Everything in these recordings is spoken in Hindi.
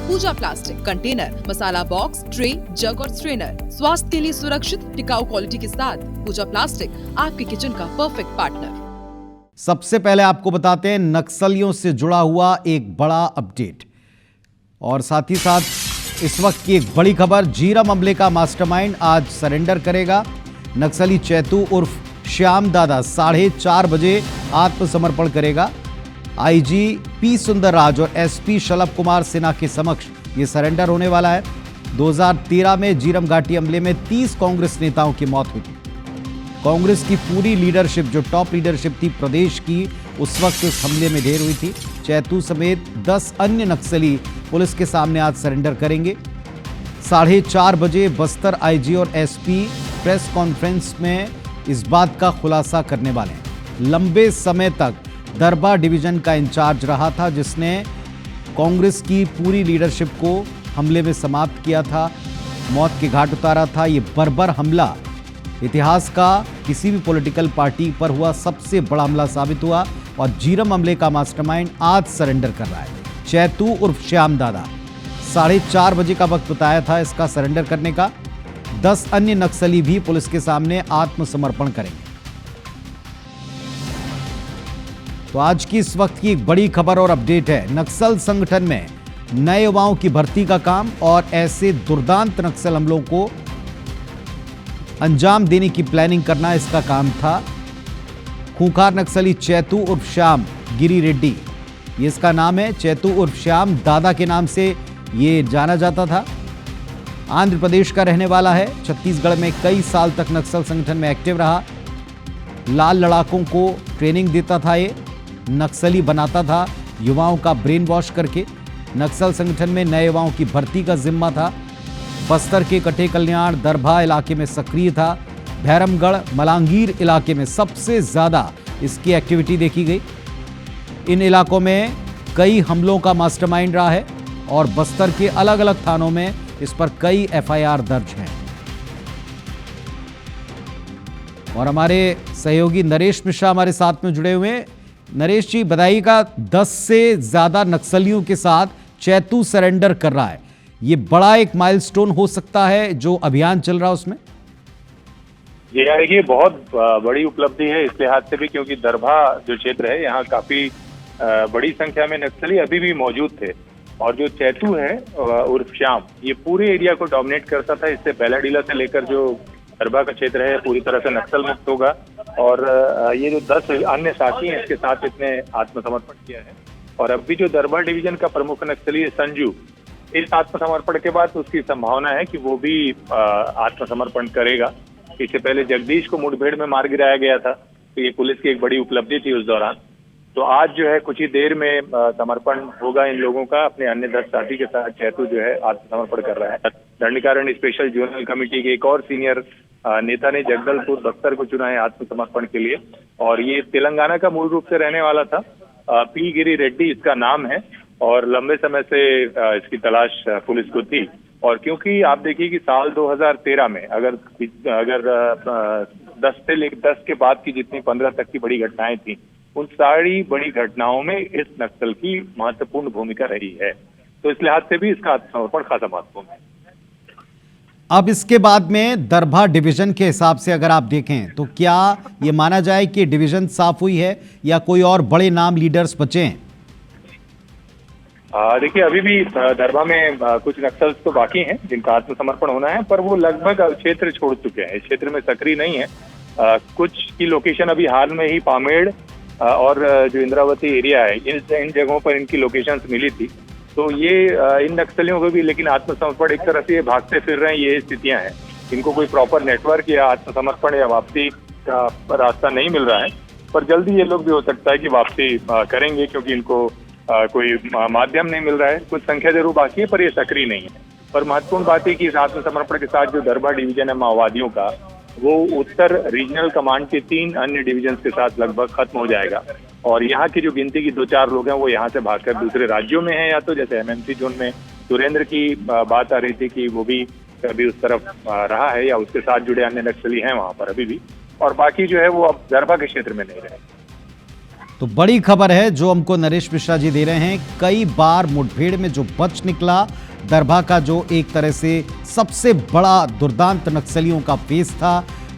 पूजा प्लास्टिक, कंटेनर, मसाला बॉक्स, ट्रे, जग और स्ट्रेनर। स्वास्थ्य के लिए सुरक्षित टिकाऊ क्वालिटी के साथ पूजा प्लास्टिक आपके किचन का परफेक्ट पार्टनर। सबसे पहले आपको बताते हैं नक्सलियों से जुड़ा हुआ एक बड़ा अपडेट, और साथ ही साथ इस वक्त की एक बड़ी खबर। झीरम हमले का मास्टरमाइंड आज सरेंडर करेगा। नक्सली चैतू उर्फ श्याम दादा 4:30 बजे आत्मसमर्पण करेगा। आईजी पी सुंदरराज और एसपी शलभ कुमार सिन्हा के समक्ष ये सरेंडर होने वाला है। 2013 में झीरम घाटी हमले में 30 कांग्रेस नेताओं की मौत हुई थी। कांग्रेस की पूरी लीडरशिप, जो टॉप लीडरशिप थी प्रदेश की, उस वक्त इस हमले में ढेर हुई थी। चैतू समेत 10 अन्य नक्सली पुलिस के सामने आज सरेंडर करेंगे। 4:30 बजे बस्तर आईजी और एसपी प्रेस कॉन्फ्रेंस में इस बात का खुलासा करने वाले हैं। लंबे समय तक दरबा डिवीजन का इंचार्ज रहा था, जिसने कांग्रेस की पूरी लीडरशिप को हमले में समाप्त किया था, मौत के घाट उतारा था। ये बर्बर हमला इतिहास का किसी भी पॉलिटिकल पार्टी पर हुआ सबसे बड़ा हमला साबित हुआ, और झीरम हमले का मास्टरमाइंड आज सरेंडर कर रहा है। चैतू उर्फ श्याम दादा 4:30 बजे का वक्त बताया था इसका सरेंडर करने का। 10 अन्य नक्सली भी पुलिस के सामने आत्मसमर्पण करेंगे। तो आज की इस वक्त की एक बड़ी खबर और अपडेट है, नक्सल संगठन में नए युवाओं की भर्ती का काम, और ऐसे दुर्दांत नक्सल हमलों को अंजाम देने की प्लानिंग करना इसका काम था। खूंखार नक्सली चैतू उर्फ श्याम गिरी रेड्डी, ये इसका नाम है। चैतू उर्फ श्याम दादा के नाम से ये जाना जाता था। आंध्र प्रदेश का रहने वाला है। छत्तीसगढ़ में कई साल तक नक्सल संगठन में एक्टिव रहा। लाल लड़ाकों को ट्रेनिंग देता था, ये नक्सली बनाता था युवाओं का ब्रेन वॉश करके। नक्सल संगठन में नए युवाओं की भर्ती का जिम्मा था। बस्तर के कटे कल्याण दरभा इलाके में सक्रिय था। भैरमगढ़ मलांगीर इलाके में सबसे ज्यादा इसकी एक्टिविटी देखी गई। इन इलाकों में कई हमलों का मास्टरमाइंड रहा है, और बस्तर के अलग अलग थानों में इस पर कई एफआईआर दर्ज हैं। और हमारे सहयोगी नरेश मिश्रा हमारे साथ में जुड़े हुए हैं। नरेश जी बताइएगा, 10 से ज्यादा नक्सलियों के साथ चैतू सरेंडर कर रहा है, ये बड़ा एक माइलस्टोन हो सकता है जो अभियान चल रहा है उसमें? ये देखिए बहुत बड़ी उपलब्धि है इस लिहाज से भी, क्योंकि दरभा जो क्षेत्र है यहाँ काफी बड़ी संख्या में नक्सली अभी भी मौजूद थे। और जो चैतू है उर्फ श्याम, ये पूरे एरिया को डोमिनेट करता था। इससे बेलाडीला से लेकर जो दरभा का क्षेत्र है पूरी तरह से नक्सल मुक्त होगा। और ये जो 10 अन्य साथी हैं इसके साथ इसने आत्मसमर्पण किया है। और अब भी जो दरभा डिवीजन का प्रमुख नक्सली है संजू, इस आत्मसमर्पण के बाद उसकी संभावना है कि वो भी आत्मसमर्पण करेगा। इससे पहले जगदीश को मुठभेड़ में मार गिराया गया था, तो ये पुलिस की एक बड़ी उपलब्धि थी उस दौरान। तो आज जो है कुछ ही देर में समर्पण होगा इन लोगों का। अपने अन्य 10 साथी के साथ चैतू जो है आत्मसमर्पण कर रहा है। दंडीकारण स्पेशल जोनल कमेटी के एक और सीनियर नेता ने जगदलपुर बस्तर को चुना है आत्मसमर्पण के लिए, और ये तेलंगाना का मूल रूप से रहने वाला था। पी गिरी रेड्डी इसका नाम है, और लंबे समय से इसकी तलाश पुलिस को थी। और क्योंकि आप देखिए कि साल 2013 में अगर 10 के बाद की जितनी 15 तक की बड़ी घटनाएं थी, उन सारी बड़ी घटनाओं में इस नक्सल की महत्वपूर्ण भूमिका रही है। तो इस लिहाज से भी इसका आत्मसमर्पण खासा महत्वपूर्ण है। अब इसके बाद में दरभा डिवीजन के हिसाब से अगर आप देखें तो क्या ये माना जाए कि डिवीजन साफ हुई है, या कोई और बड़े नाम लीडर्स बचे हैं? देखिए अभी भी दरभा में कुछ नक्सल्स तो बाकी हैं जिनका आत्मसमर्पण होना है, पर वो लगभग क्षेत्र छोड़ चुके हैं, इस क्षेत्र में सक्रिय नहीं है। कुछ की लोकेशन अभी हाल में ही पामेड़ और जो इंद्रावती एरिया है, इन जगहों पर इनकी लोकेशंस मिली थी। तो ये इन नक्सलियों को भी लेकिन आत्मसमर्पण एक तरह से भागते फिर रहे हैं, ये स्थितियां हैं। इनको कोई प्रॉपर नेटवर्क या आत्मसमर्पण या वापसी का रास्ता नहीं मिल रहा है, पर जल्दी ये लोग भी हो सकता है कि वापसी करेंगे, क्योंकि इनको कोई माध्यम नहीं मिल रहा है। कुछ संख्या जरूर बाकी है, पर ये सक्रिय नहीं है। पर महत्वपूर्ण बात है कि इस आत्मसमर्पण के साथ जो दरभा डिवीजन है माओवादियों का, वो उत्तर रीजनल कमांड के 3 अन्य डिवीजन के साथ लगभग खत्म हो जाएगा। और यहाँ की जो गिनती की 2-4 लोग हैं वो यहाँ से भागकर दूसरे राज्यों में हैं, या तो जैसे एमएमसी जोन में सुरेंद्र की बात आ रही थी कि वो भी अभी उस तरफ रहा है, या उसके साथ जुड़े अन्य नक्सली हैं वहाँ पर अभी भी, और बाकी जो है वो अब दरभा के क्षेत्र में नहीं रहे। तो बड़ी खबर है जो हमको नरेश मिश्रा जी दे रहे हैं। कई बार मुठभेड़ में जो बच निकला, दरभा का जो एक तरह से सबसे बड़ा दुर्दांत नक्सलियों का फेस था।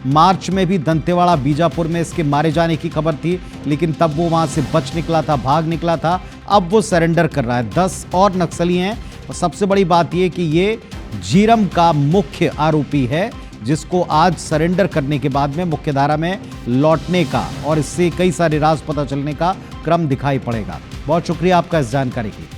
मार्च में भी दंतेवाड़ा बीजापुर में इसके मारे जाने की खबर थी, लेकिन तब वो वहां से बच निकला था, भाग निकला था। अब वो सरेंडर कर रहा है। 10 और नक्सली हैं और सबसे बड़ी बात यह कि ये जीरम का मुख्य आरोपी है, जिसको आज सरेंडर करने के बाद में मुख्यधारा में लौटने का और इससे कई सारे राज पता चलने का क्रम दिखाई पड़ेगा। बहुत शुक्रिया आपका इस जानकारी के लिए।